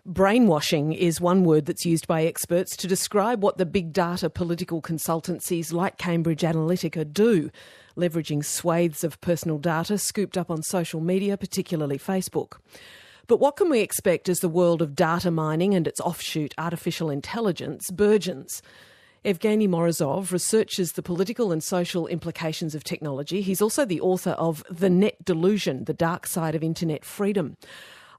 Brainwashing is one word that's used by experts to describe what the big data political consultancies like Cambridge Analytica do, leveraging swathes of personal data scooped up on social media, particularly Facebook. But what can we expect as the world of data mining and its offshoot artificial intelligence burgeons? Evgeny Morozov researches the political and social implications of technology. He's also the author of The Net Delusion, The Dark Side of Internet Freedom.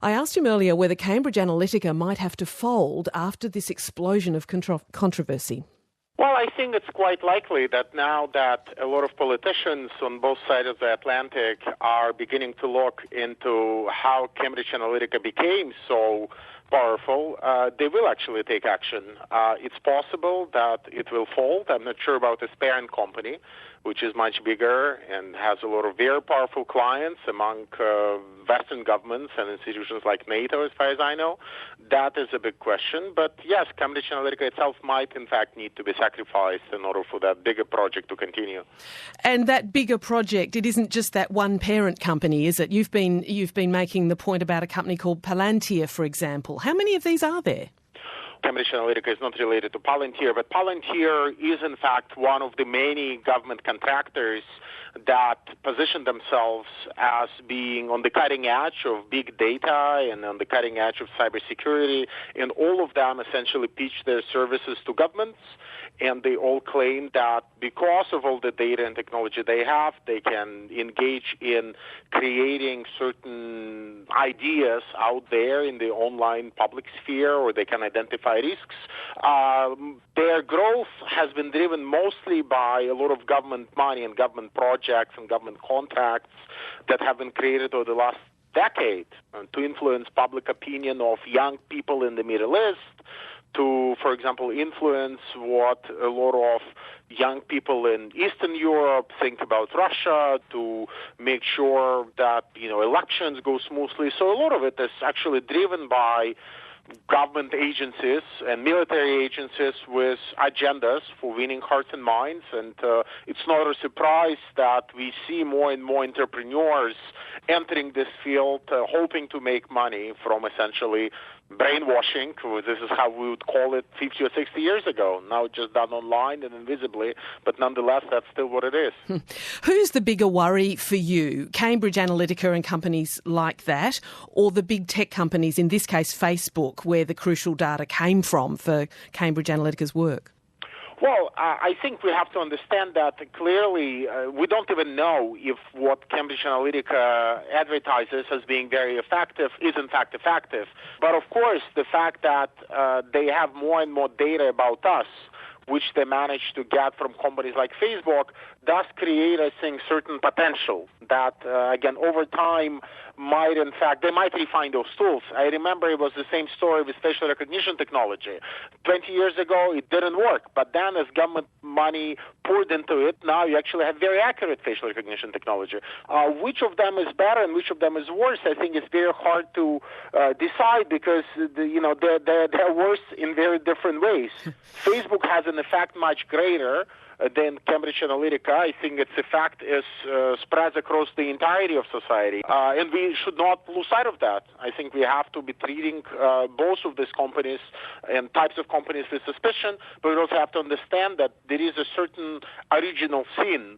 I asked him earlier whether Cambridge Analytica might have to fold after this explosion of controversy. Well, I think it's quite likely that now that a lot of politicians on both sides of the Atlantic are beginning to look into how Cambridge Analytica became so powerful, they will actually take action. It's possible that it will fold. I'm not sure about its parent company, which is much bigger and has a lot of very powerful clients among Western governments and institutions like NATO, as far as I know. That is a big question. But yes, Cambridge Analytica itself might, in fact, need to be sacrificed in order for that bigger project to continue. And that bigger project, it isn't just that one parent company, is it? You've been making the point about a company called Palantir, for example. How many of these are there? Cambridge Analytica is not related to Palantir, but Palantir is, in fact, one of the many government contractors that position themselves as being on the cutting edge of big data and on the cutting edge of cybersecurity, and all of them essentially pitch their services to governments, and they all claim that because of all the data and technology they have, they can engage in creating certain ideas out there in the online public sphere, or they can identify risks. Their growth has been driven mostly by a lot of government money and government projects and government contracts that have been created over the last decade to influence public opinion of young people in the Middle East, to, for example, influence what a lot of young people in Eastern Europe think about Russia, to make sure that, elections go smoothly. So a lot of it is actually driven by government agencies and military agencies with agendas for winning hearts and minds. And it's not a surprise that we see more and more entrepreneurs entering this field, hoping to make money from essentially brainwashing. This is how we would call it 50 or 60 years ago. Now it's just done online and invisibly, but nonetheless, that's still what it is. Who's the bigger worry for you? Cambridge Analytica and companies like that, or the big tech companies, in this case Facebook, where the crucial data came from for Cambridge Analytica's work? Well, I think we have to understand that clearly we don't even know if what Cambridge Analytica advertises as being very effective is in fact effective. But of course, the fact that they have more and more data about us, which they manage to get from companies like Facebook, does create, I think, certain potential that, again, over time might, in fact, they might refine those tools. I remember it was the same story with facial recognition technology. 20 years ago, it didn't work. But then as government money poured into it, now you actually have very accurate facial recognition technology. Which of them is better and which of them is worse, I think it's very hard to decide because, they're worse in very different ways. Facebook has an effect much greater than Cambridge Analytica. I think its effect is spreads across the entirety of society. And we should not lose sight of that. I think we have to be treating both of these companies and types of companies with suspicion, but we also have to understand that there is a certain original sin,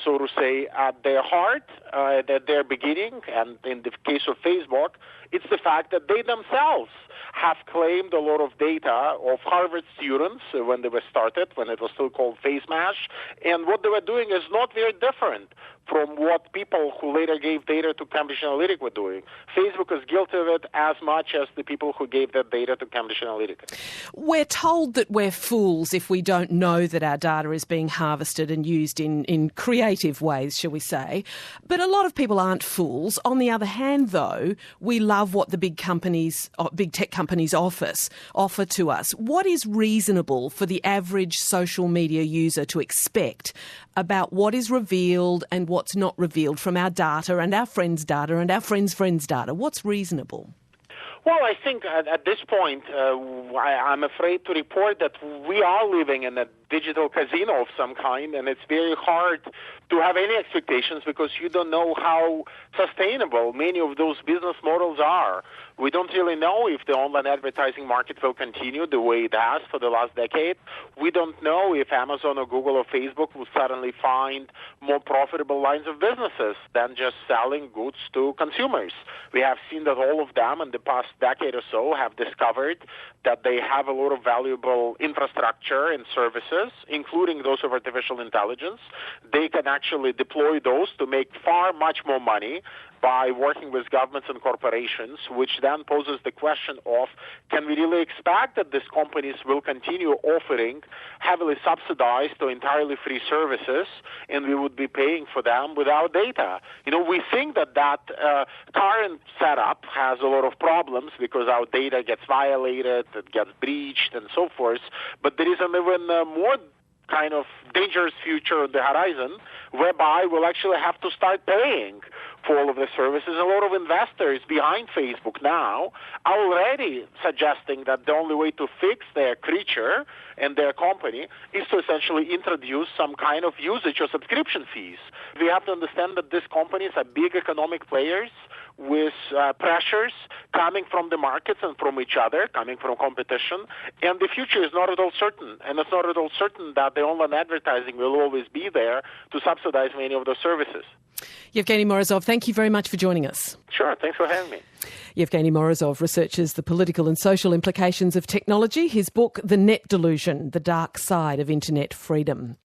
so to say, at their heart, at their beginning. And in the case of Facebook, it's the fact that they themselves have claimed a lot of data of Harvard students when they were started, when it was still called Face Mash. And what they were doing is not very different from what people who later gave data to Cambridge Analytica were doing. Facebook is guilty of it as much as the people who gave that data to Cambridge Analytica. We're told that we're fools if we don't know that our data is being harvested and used in creative ways, shall we say. But a lot of people aren't fools. On the other hand, though, we love what the big tech companies offer to us. What is reasonable for the average social media user to expect about what is revealed and what's not revealed from our data and our friends' data and our friends' friends' data? What's reasonable? Well, I think at this point, I'm afraid to report that we are living in a digital casino of some kind, and it's very hard to have any expectations because you don't know how sustainable many of those business models are. We don't really know if the online advertising market will continue the way it has for the last decade. We don't know if Amazon or Google or Facebook will suddenly find more profitable lines of businesses than just selling goods to consumers. We have seen that all of them in the past decade or so have discovered that they have a lot of valuable infrastructure and services, including those of artificial intelligence. They can actually deploy those to make far much more money by working with governments and corporations, which then poses the question of, can we really expect that these companies will continue offering heavily subsidized or entirely free services, and we would be paying for them without data? We think that current setup has a lot of problems because our data gets violated, it gets breached, and so forth, but there is an even more kind of dangerous future on the horizon, whereby we'll actually have to start paying for all of the services. A lot of investors behind Facebook now are already suggesting that the only way to fix their creature and their company is to essentially introduce some kind of usage or subscription fees. We have to understand that these companies are big economic players with pressures coming from the markets and from each other, coming from competition, and the future is not at all certain. And it's not at all certain that the online advertising will always be there to subsidize many of those services. Yevgeny Morozov, thank you very much for joining us. Sure, thanks for having me. Yevgeny Morozov researches the political and social implications of technology. His book, The Net Delusion, The Dark Side of Internet Freedom.